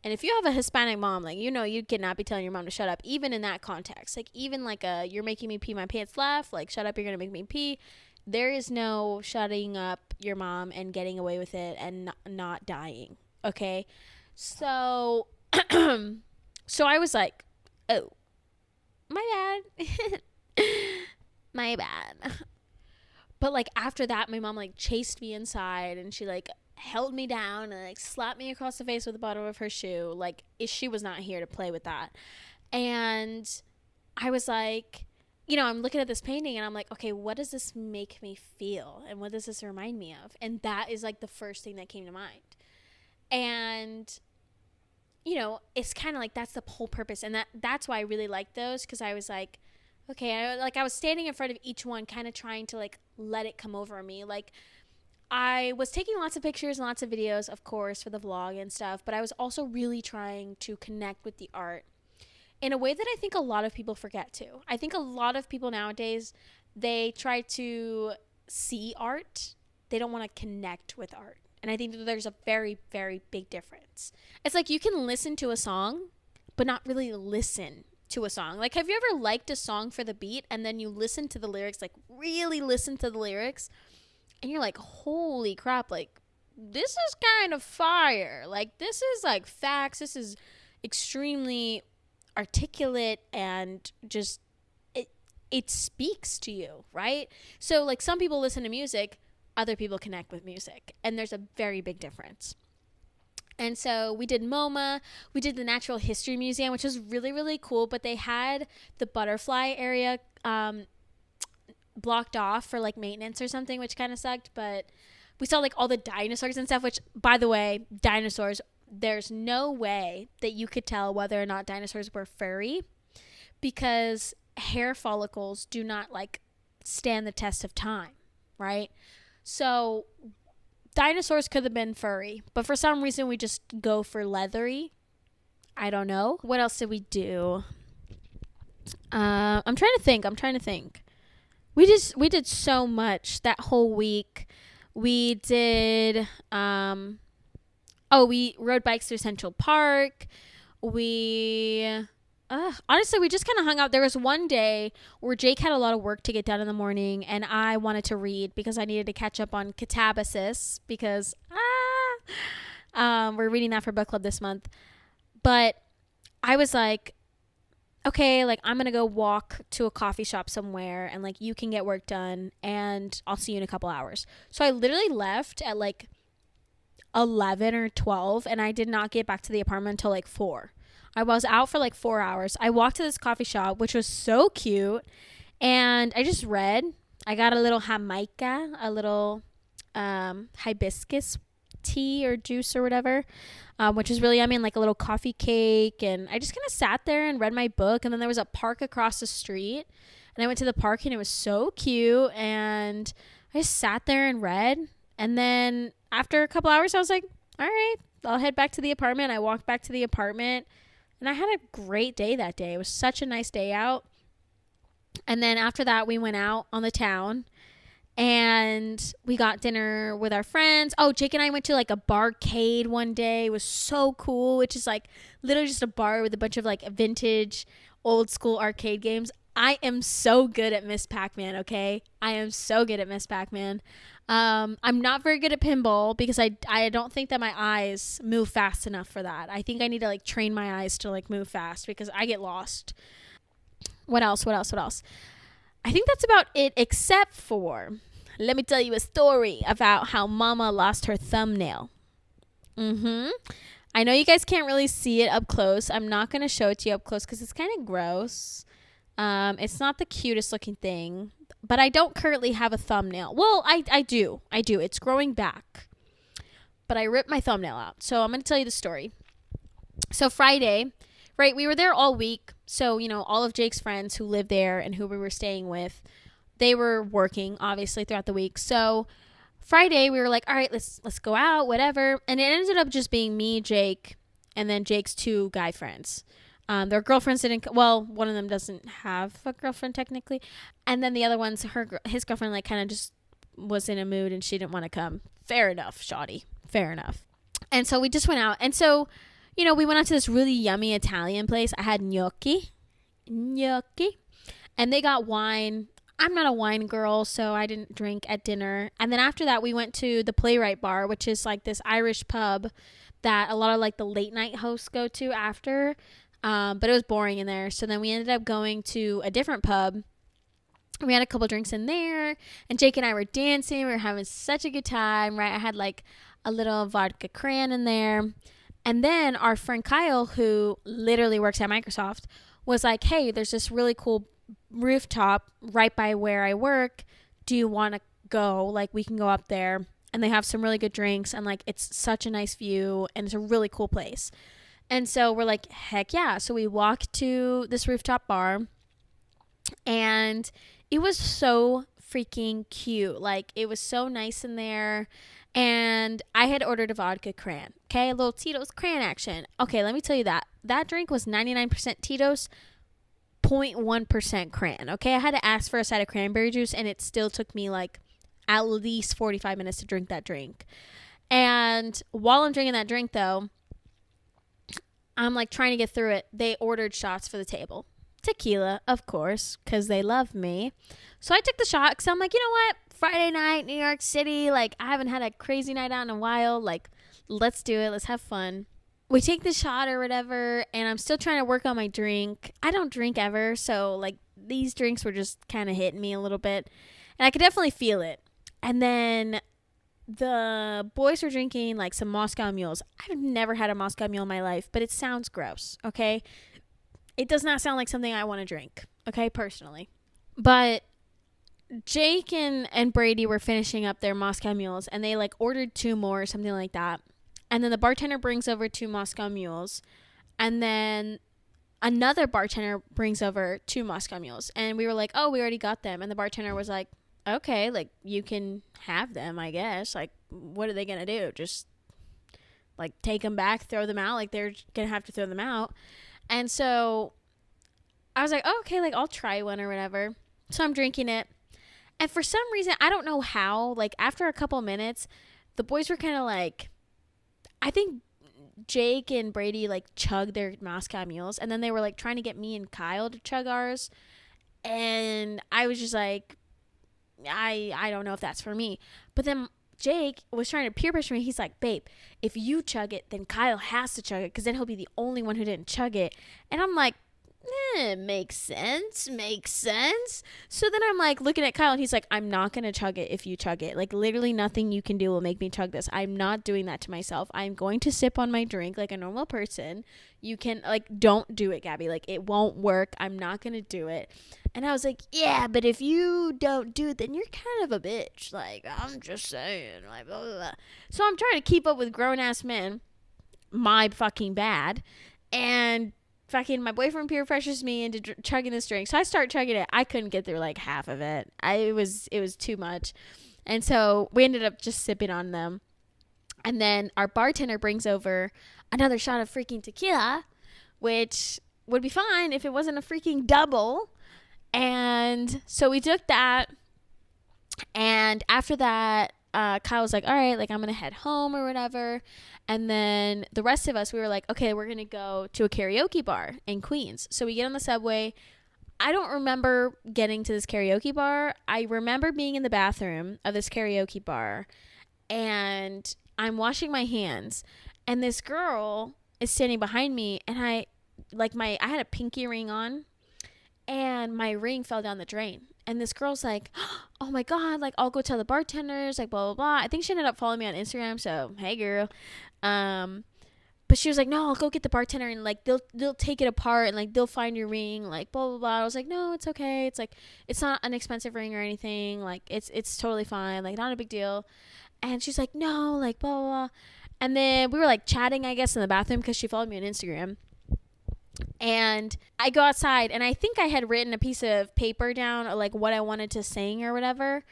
And if you have a Hispanic mom, like, you know, you cannot be telling your mom to shut up, even in that context. Like even like you're making me pee my pants laugh, like shut up, you're gonna make me pee. There is no shutting up your mom and getting away with it and not dying, okay? So, so I was like, oh, my bad. My bad. But like after that, my mom like chased me inside, and she like held me down and like slapped me across the face with the bottom of her shoe. Like she was not here to play with that. And I was like, you know, I'm looking at this painting and I'm like, okay, what does this make me feel? And what does this remind me of? And that is like the first thing that came to mind. And you know, it's kind of like that's the whole purpose. And that's why I really like those, because I was like, okay, I was standing in front of each one kind of trying to like let it come over me. Like I was taking lots of pictures and lots of videos, of course, for the vlog and stuff, but I was also really trying to connect with the art in a way that I think a lot of people forget to. I think a lot of people nowadays, they try to see art. They don't want to connect with art. And I think that there's a very, very big difference. It's like you can listen to a song, but not really listen to a song. Like, have you ever liked a song for the beat and then you listen to the lyrics, like really listen to the lyrics, and you're like, holy crap, like this is kind of fire. Like this is like facts. This is extremely articulate and just it speaks to you, right? So like some people listen to music, other people connect with music, and there's a very big difference. And so we did MoMA, we did the Natural History Museum, which was really, really cool, but they had the butterfly area blocked off for like maintenance or something, which kind of sucked. But we saw like all the dinosaurs and stuff, which, by the way, dinosaurs, there's no way that you could tell whether or not dinosaurs were furry, because hair follicles do not like stand the test of time, right? So dinosaurs could have been furry, but for some reason we just go for leathery. I don't know. What else did we do? I'm trying to think. We did so much that whole week. We did we rode bikes through Central Park. We honestly, we just kind of hung out. There was one day where Jake had a lot of work to get done in the morning, and I wanted to read because I needed to catch up on Catabasis because we're reading that for book club this month. But I was like, okay, like I'm gonna go walk to a coffee shop somewhere, and like you can get work done, and I'll see you in a couple hours. So I literally left at like 11 or 12, and I did not get back to the apartment until like 4. I was out for like 4 hours. I walked to this coffee shop, which was so cute, and I just read. I got a little jamaica, a little hibiscus tea or juice or whatever, which is really yummy, and like a little coffee cake. And I just kind of sat there and read my book. And then there was a park across the street, and I went to the park, and it was so cute. And I just sat there and read. And then after a couple hours, I was like, all right, I'll head back to the apartment. I walked back to the apartment, and I had a great day that day. It was such a nice day out. And then after that, we went out on the town, and we got dinner with our friends. Oh, Jake and I went to like a barcade one day. It was so cool, which is like literally just a bar with a bunch of like vintage old school arcade games. I am so good at Miss Pac-Man, okay? I am so good at Miss Pac-Man. I'm not very good at pinball because I don't think that my eyes move fast enough for that. I think I need to like train my eyes to like move fast because I get lost. What else? I think that's about it, except for, let me tell you a story about how Mama lost her thumbnail. I know you guys can't really see it up close. I'm not going to show it to you up close because it's kind of gross. It's not the cutest looking thing, but I don't currently have a thumbnail. Well, I do. It's growing back, but I ripped my thumbnail out. So I'm going to tell you the story. So Friday, right, we were there all week. So, you know, all of Jake's friends who lived there and who we were staying with, they were working obviously throughout the week. So Friday we were like, all right, let's go out, whatever. And it ended up just being me, Jake, and then Jake's 2 guy friends. Their girlfriends one of them doesn't have a girlfriend technically. And then the other one's his girlfriend like kind of just was in a mood and she didn't want to come. Fair enough, shoddy. Fair enough. And so we just went out. And so, you know, we went out to this really yummy Italian place. I had gnocchi. And they got wine. I'm not a wine girl, so I didn't drink at dinner. And then after that, we went to the Playwright Bar, which is like this Irish pub that a lot of like the late night hosts go to after. But it was boring in there. So then we ended up going to a different pub. We had a couple drinks in there, and Jake and I were dancing. We were having such a good time, right? I had like a little vodka cran in there. And then our friend Kyle, who literally works at Microsoft, was like, hey, there's this really cool rooftop right by where I work. Do you want to go? Like, we can go up there, and they have some really good drinks, and like it's such a nice view, and it's a really cool place. And so we're like, heck yeah. So we walked to this rooftop bar, and it was so freaking cute. Like, it was so nice in there. And I had ordered a vodka cran. Okay, a little Tito's cran action. Okay, let me tell you that. That drink was 99% Tito's, 0.1% cran. Okay, I had to ask for a side of cranberry juice, and it still took me like at least 45 minutes to drink that drink. And while I'm drinking that drink, though, I'm like trying to get through it. They ordered shots for the table. Tequila, of course, because they love me. So I took the shot because I'm like, you know what? Friday night, New York City. Like, I haven't had a crazy night out in a while. Like, let's do it. Let's have fun. We take the shot or whatever, and I'm still trying to work on my drink. I don't drink ever, so like these drinks were just kind of hitting me a little bit, and I could definitely feel it. And then the boys were drinking like some Moscow Mules. I've never had a Moscow Mule in my life, but it sounds gross, okay? It does not sound like something I want to drink, okay, personally. But Jake and Brady were finishing up their Moscow Mules, and they like ordered 2 more or something like that. And then the bartender brings over 2 Moscow Mules, and then another bartender brings over 2 Moscow Mules. And we were like, oh, we already got them. And the bartender was like, okay, like, you can have them, I guess. Like, what are they going to do? Just like take them back, throw them out. Like they're gonna have to throw them out. And so I was like, oh, okay, like I'll try one or whatever. So I'm drinking it. And for some reason, I don't know how, like after a couple minutes, the boys were kind of like, I think Jake and Brady like chugged their Moscow mules, and then they were like trying to get me and Kyle to chug ours. And I was just like, I don't know if that's for me. But then Jake was trying to peer pressure me. He's like, babe, if you chug it, then Kyle has to chug it because then he'll be the only one who didn't chug it. And I'm like, makes sense. So then I'm like looking at Kyle and he's like, I'm not going to chug it if you chug it. Like literally nothing you can do will make me chug this. I'm not doing that to myself. I'm going to sip on my drink like a normal person. You can don't do it, Gabby. Like it won't work. I'm not going to do it. And I was like, yeah, but if you don't do it, then you're kind of a bitch. Like, I'm just saying, like, blah, blah, blah. So I'm trying to keep up with grown ass men. My fucking bad. And fucking my boyfriend peer pressures me into chugging this drink. So I start chugging it. I couldn't get through like half of it. It was too much. And so we ended up just sipping on them. And then our bartender brings over another shot of freaking tequila, which would be fine if it wasn't a freaking double. And so we took that. And after that, Kyle was like, all right, like I'm going to head home or whatever. And then the rest of us, we were like, okay, we're going to go to a karaoke bar in Queens. So we get on the subway. I don't remember getting to this karaoke bar. I remember being in the bathroom of this karaoke bar and I'm washing my hands and this girl is standing behind me and I had a pinky ring on and my ring fell down the drain. And this girl's like, oh my God, like I'll go tell the bartenders, like blah, blah, blah. I think she ended up following me on Instagram. So, hey girl. But she was like, no, I'll go get the bartender and like they'll take it apart and like they'll find your ring, like blah, blah, blah. I was like, no, it's okay. It's like, it's not an expensive ring or anything. Like it's totally fine. Like not a big deal. And she's like, no, like blah, blah, blah. And then we were like chatting, I guess, in the bathroom because she followed me on Instagram. And I go outside and I think I had written a piece of paper down or like what I wanted to sing or whatever.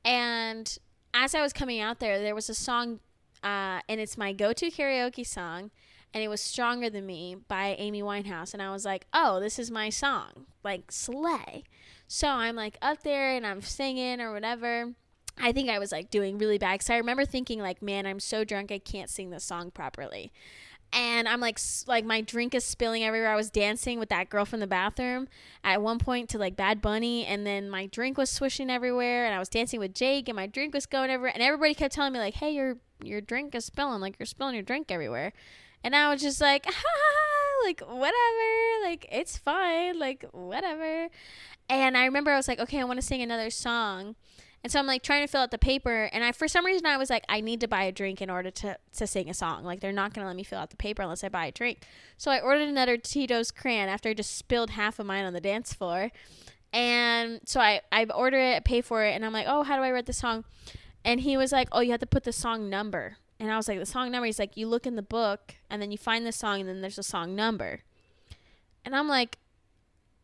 And as I was coming out there was a song and it's my go-to karaoke song and it was Stronger Than Me by Amy Winehouse. And I was like, oh, this is my song, like slay. So I'm like up there and I'm singing or whatever. I think I was like doing really bad because I remember thinking like, man, I'm so drunk I can't sing this song properly. And I'm like my drink is spilling everywhere. I was dancing with that girl from the bathroom at one point to like Bad Bunny. And then my drink was swishing everywhere. And I was dancing with Jake and my drink was going everywhere. And everybody kept telling me like, hey, your drink is spilling. Like you're spilling your drink everywhere. And I was just like, like whatever. Like it's fine. Like whatever. And I remember I was like, okay, I want to sing another song. And so I'm like trying to fill out the paper. And for some reason I was like, I need to buy a drink in order to sing a song. Like they're not going to let me fill out the paper unless I buy a drink. So I ordered another Tito's Cran after I just spilled half of mine on the dance floor. And so I order it, pay for it. And I'm like, oh, how do I write the song? And he was like, oh, you have to put the song number. And I was like, the song number? He's like, you look in the book and then you find the song and then there's a song number. And I'm like,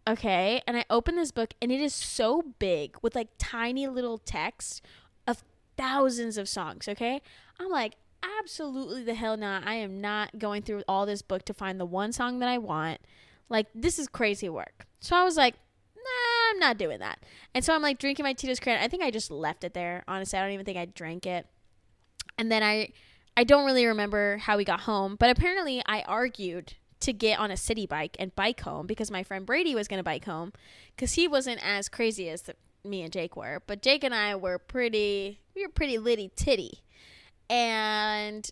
okay. And I open this book and it is so big with like tiny little text of thousands of songs. Okay. I'm like, absolutely the hell not. I am not going through all this book to find the one song that I want. Like, this is crazy work. So I was like, nah, I'm not doing that. And so I'm like drinking my Tito's Cran. I think I just left it there. Honestly, I don't even think I drank it. And then I don't really remember how we got home, but apparently I argued to get on a city bike and bike home because my friend Brady was going to bike home because he wasn't as crazy as me and Jake were. But Jake and I were pretty litty titty. And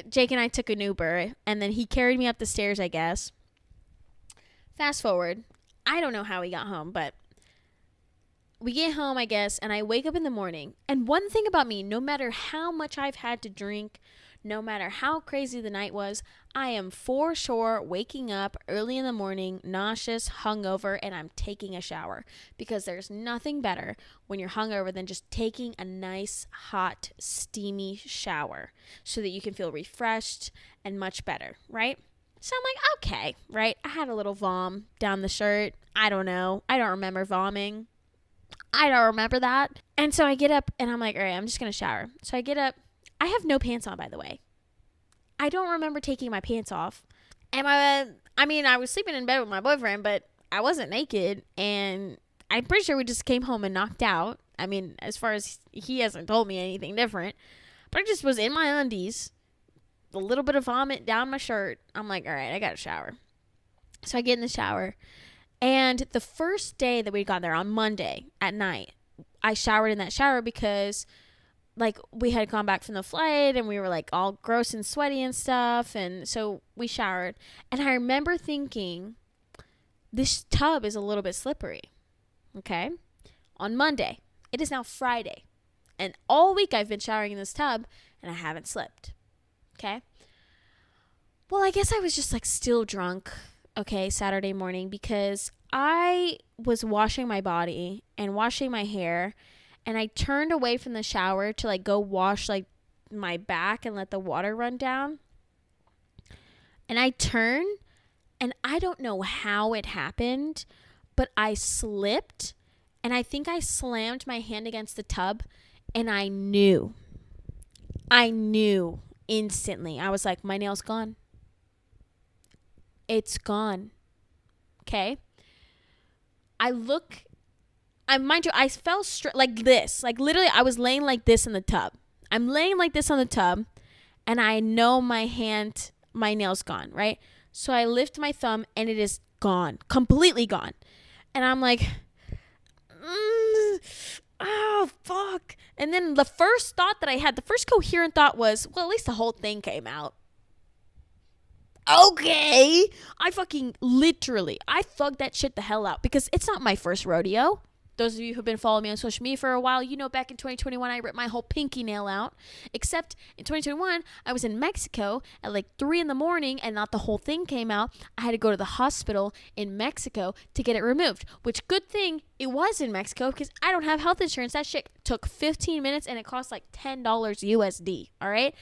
Jake and I took an Uber and then he carried me up the stairs, I guess. Fast forward. I don't know how we got home, but we get home, I guess, and I wake up in the morning. And one thing about me, no matter how much I've had to drink, no matter how crazy the night was, I am for sure waking up early in the morning, nauseous, hungover, and I'm taking a shower. Because there's nothing better when you're hungover than just taking a nice, hot, steamy shower so that you can feel refreshed and much better, right? So I'm like, okay, right? I had a little vom down the shirt. I don't know. I don't remember vomiting. I don't remember that. And so I get up and I'm like, all right, I'm just going to shower. So I get up. I have no pants on, by the way. I don't remember taking my pants off. And I was sleeping in bed with my boyfriend, but I wasn't naked. And I'm pretty sure we just came home and knocked out. I mean, as far as he hasn't told me anything different. But I just was in my undies, a little bit of vomit down my shirt. I'm like, all right, I got to shower. So I get in the shower. And the first day that we got there on Monday at night, I showered in that shower because like we had gone back from the flight and we were like all gross and sweaty and stuff. And so we showered. And I remember thinking, this tub is a little bit slippery. Okay. On Monday, it is now Friday. And all week I've been showering in this tub and I haven't slipped. Okay. Well, I guess I was just like still drunk. Okay. Saturday morning, because I was washing my body and washing my hair, and I turned away from the shower to like go wash like my back and let the water run down. And I turn, and I don't know how it happened, but I slipped, and I think I slammed my hand against the tub, and I knew instantly. I was like, my nail's gone. It's gone. Okay. Mind you, I fell straight like this. Like literally, I was laying like this in the tub. I'm laying like this on the tub, and I know my nail's gone, right? So I lift my thumb, and it is gone. Completely gone. And I'm like, oh, fuck. And then the first thought that I had, the first coherent thought was, well, at least the whole thing came out. Okay. I thugged that shit the hell out, because it's not my first rodeo. Those of you who've been following me on social media for a while, you know back in 2021, I ripped my whole pinky nail out. Except in 2021, I was in Mexico at like 3 a.m, and not the whole thing came out. I had to go to the hospital in Mexico to get it removed. Which, good thing it was in Mexico, because I don't have health insurance. That shit took 15 minutes and it cost like $10 USD. All right?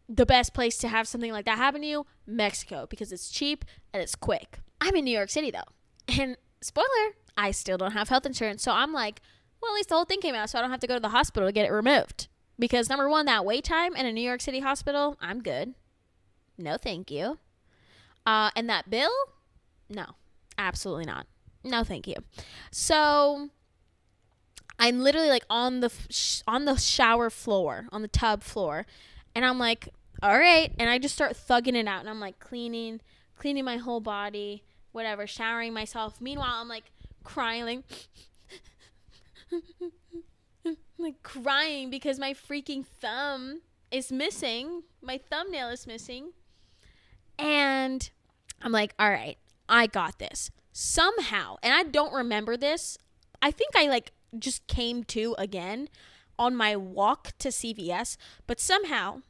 The best place to have something like that happen to you, Mexico, because it's cheap and it's quick. I'm in New York City though. And spoiler, I still don't have health insurance. So I'm like, well, at least the whole thing came out, so I don't have to go to the hospital to get it removed. Because number one, that wait time in a New York City hospital, I'm good. No, thank you. And that bill? No, absolutely not. No, thank you. So I'm literally like on the shower floor, on the tub floor. And I'm like, all right. And I just start thugging it out. And I'm like cleaning my whole body, whatever, showering myself. Meanwhile, I'm like crying, like crying because my freaking thumb is missing. My thumbnail is missing. And I'm like, all right, I got this. Somehow, and I don't remember this, I think I like just came to again on my walk to CVS, but somehow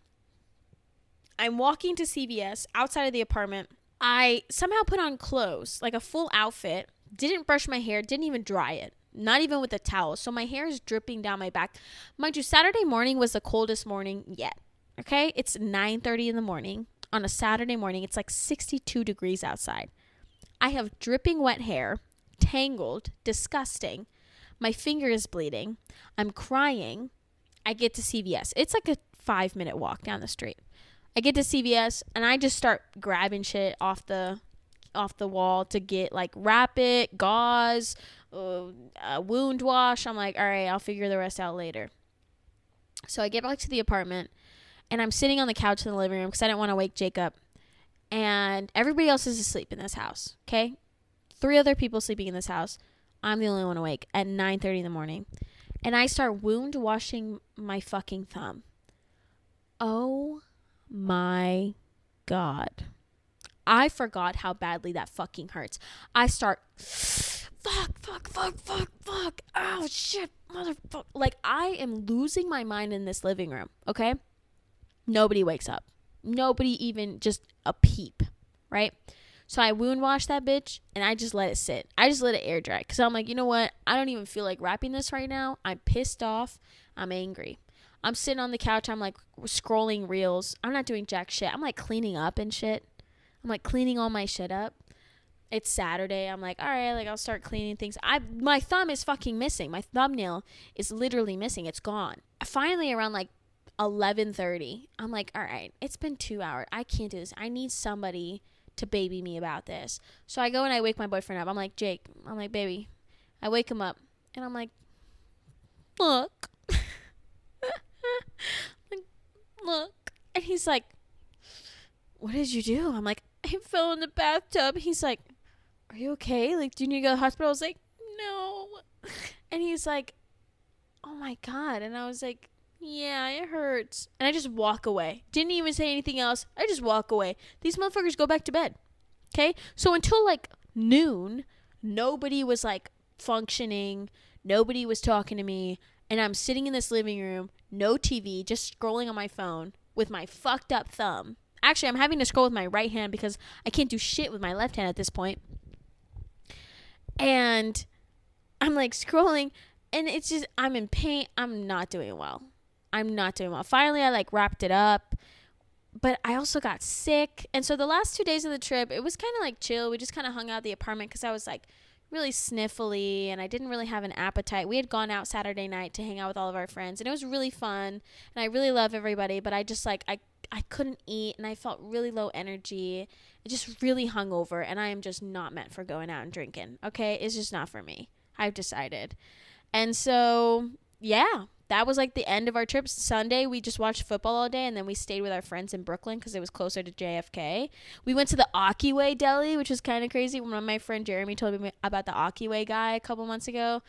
I'm walking to CVS outside of the apartment. I somehow put on clothes, like a full outfit, didn't brush my hair, didn't even dry it, not even with a towel. So my hair is dripping down my back. Mind you, Saturday morning was the coldest morning yet. Okay. It's 9:30 in the morning on a Saturday morning. It's like 62 degrees outside. I have dripping wet hair, tangled, disgusting. My finger is bleeding. I'm crying. I get to CVS. It's like a 5-minute walk down the street. I get to CVS and I just start grabbing shit off the wall to get like wrap it, gauze, wound wash. I'm like, all right, I'll figure the rest out later. So I get back to the apartment and I'm sitting on the couch in the living room because I didn't want to wake Jacob. And everybody else is asleep in this house. Okay. 3 other people sleeping in this house. I'm the only one awake at 9:30 in the morning. And I start wound washing my fucking thumb. Oh my God. I forgot how badly that fucking hurts. I start, fuck. Oh shit, motherfucker. Like I am losing my mind in this living room. Okay. Nobody wakes up. Nobody even just a peep. Right. So I wound wash that bitch and I just let it sit. I just let it air dry. Because I'm like, you know what? I don't even feel like wrapping this right now. I'm pissed off. I'm angry. I'm sitting on the couch. I'm like scrolling reels. I'm not doing jack shit. I'm like cleaning up and shit. I'm like cleaning all my shit up. It's Saturday. I'm like, all right, like I'll start cleaning things. My thumb is fucking missing. My thumbnail is literally missing. It's gone. Finally, around like 11:30. I'm like, all right, it's been 2 hours. I can't do this. I need somebody to baby me about this. So I go and I wake my boyfriend up. I'm like, Jake, I'm like, baby. I wake him up and I'm like, look. Like, look. And he's like, what did you do? I'm like, I fell in the bathtub. He's like, are you okay? Like, do you need to go to the hospital? I was like, no. And he's like, oh my God. And I was like, yeah, it hurts. And I just walk away. Didn't even say anything else. I just walk away. These motherfuckers go back to bed. Okay? So until like noon, nobody was like functioning. Nobody was talking to me. And I'm sitting in this living room, no TV, just scrolling on my phone with my fucked up thumb. Actually, I'm having to scroll with my right hand because I can't do shit with my left hand at this point. And I'm like scrolling and it's just, I'm in pain. I'm not doing well. Finally, I like wrapped it up, but I also got sick. And so the last 2 days of the trip, it was kind of like chill. We just kind of hung out at the apartment because I was like really sniffly and I didn't really have an appetite. We had gone out Saturday night to hang out with all of our friends and it was really fun. And I really love everybody, but I just like, I couldn't eat and I felt really low energy. It just really hungover and I am just not meant for going out and drinking. Okay. It's just not for me. I've decided. And so, yeah, that was like the end of our trip. Sunday, we just watched football all day and then we stayed with our friends in Brooklyn because it was closer to JFK. We went to the Akiway Deli, which was kind of crazy. One of my friend Jeremy told me about the Akiway guy a couple months ago.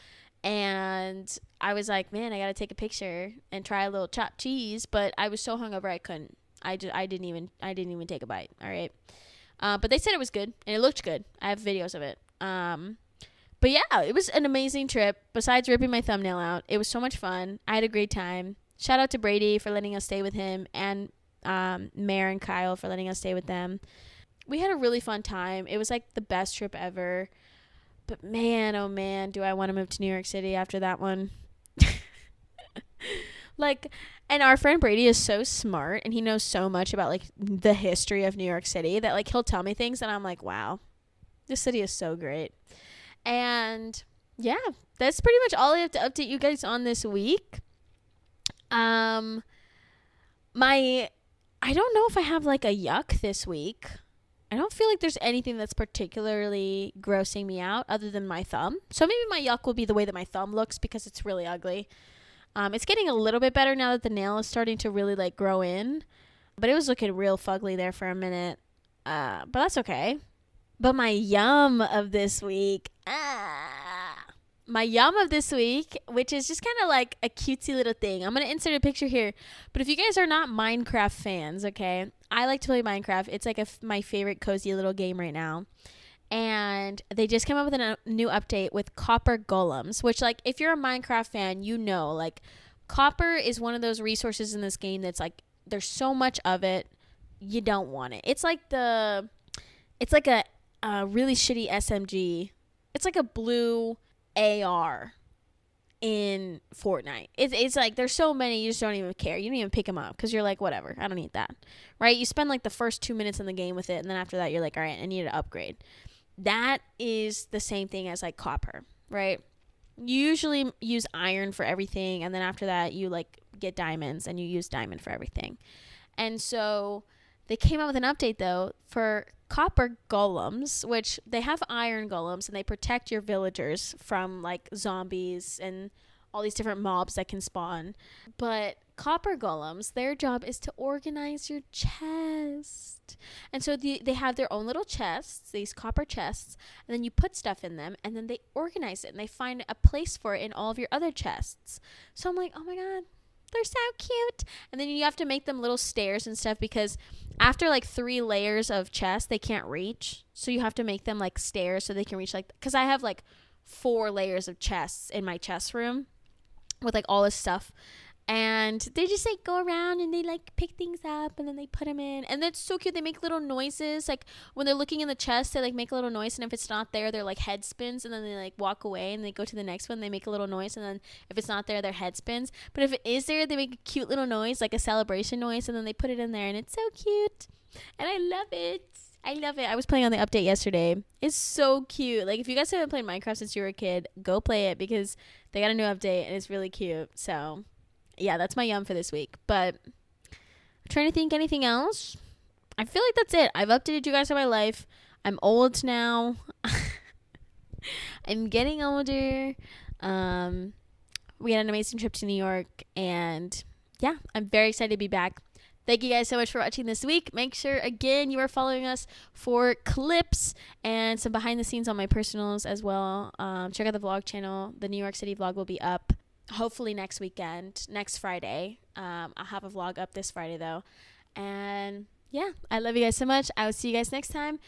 And I was like, man, I got to take a picture and try a little chopped cheese. But I was so hungover I couldn't. I didn't even take a bite. All right. But they said it was good and it looked good. I have videos of it. But yeah, it was an amazing trip. Besides ripping my thumbnail out, it was so much fun. I had a great time. Shout out to Brady for letting us stay with him and Mare and Kyle for letting us stay with them. We had a really fun time. It was like the best trip ever. But man, oh man, do I want to move to New York City after that one. Like, and our friend Brady is so smart and he knows so much about like the history of New York City that like he'll tell me things and I'm like, wow, this city is so great. And yeah, that's pretty much all I have to update you guys on this week. I don't know if I have like a yuck this week. I don't feel like there's anything that's particularly grossing me out other than my thumb. So maybe my yuck will be the way that my thumb looks because it's really ugly. It's getting a little bit better now that the nail is starting to really like grow in, but it was looking real fugly there for a minute. But that's okay. But my yum of this week, which is just kind of like a cutesy little thing. I'm going to insert a picture here. But if you guys are not Minecraft fans, okay, I like to play Minecraft. It's like my favorite cozy little game right now. And they just came up with a new update with copper golems, which like if you're a Minecraft fan, you know, like copper is one of those resources in this game that's like there's so much of it, you don't want it. It's like a really shitty SMG. It's like a blue AR in Fortnite. It's like there's so many you just don't even care. You don't even pick them up because you're like, whatever, I don't need that, right? You spend like the first 2 minutes in the game with it, and then after that you're like, all right, I need to upgrade. That is the same thing as like copper, right? You usually use iron for everything, and then after that you like get diamonds and you use diamond for everything. And so they came out with an update though for copper golems, which they have iron golems and they protect your villagers from like zombies and all these different mobs that can spawn. But copper golems, their job is to organize your chest. And so they have their own little chests, these copper chests, and then you put stuff in them and then they organize it and they find a place for it in all of your other chests. So I'm like, oh my God, they're so cute. And then you have to make them little stairs and stuff because after like 3 layers of chests, they can't reach. So you have to make them like stairs so they can reach like, because I have like 4 layers of chests in my chest room with like all this stuff. And they just like go around and they like pick things up and then they put them in. And that's so cute. They make little noises. Like when they're looking in the chest, they like make a little noise. And if it's not there, their like head spins. And then they like walk away and they go to the next one. They make a little noise. And then if it's not there, their head spins. But if it is there, they make a cute little noise, like a celebration noise. And then they put it in there. And it's so cute. And I love it. I was playing on the update yesterday. It's so cute. Like if you guys haven't played Minecraft since you were a kid, go play it because they got a new update and it's really cute. So Yeah, that's my yum for this week. But I'm trying to think anything else. I feel like that's it. I've updated you guys on my life. I'm old now. I'm getting older. We had an amazing trip to New York, and yeah, I'm very excited to be back. Thank you guys so much for watching this week. Make sure, again, you are following us for clips and some behind the scenes on my personals as well. Check out the vlog channel. The New York City vlog will be up hopefully next weekend, next Friday. I'll have a vlog up this Friday, though. And yeah, I love you guys so much. I will see you guys next time.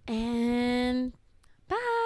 And bye.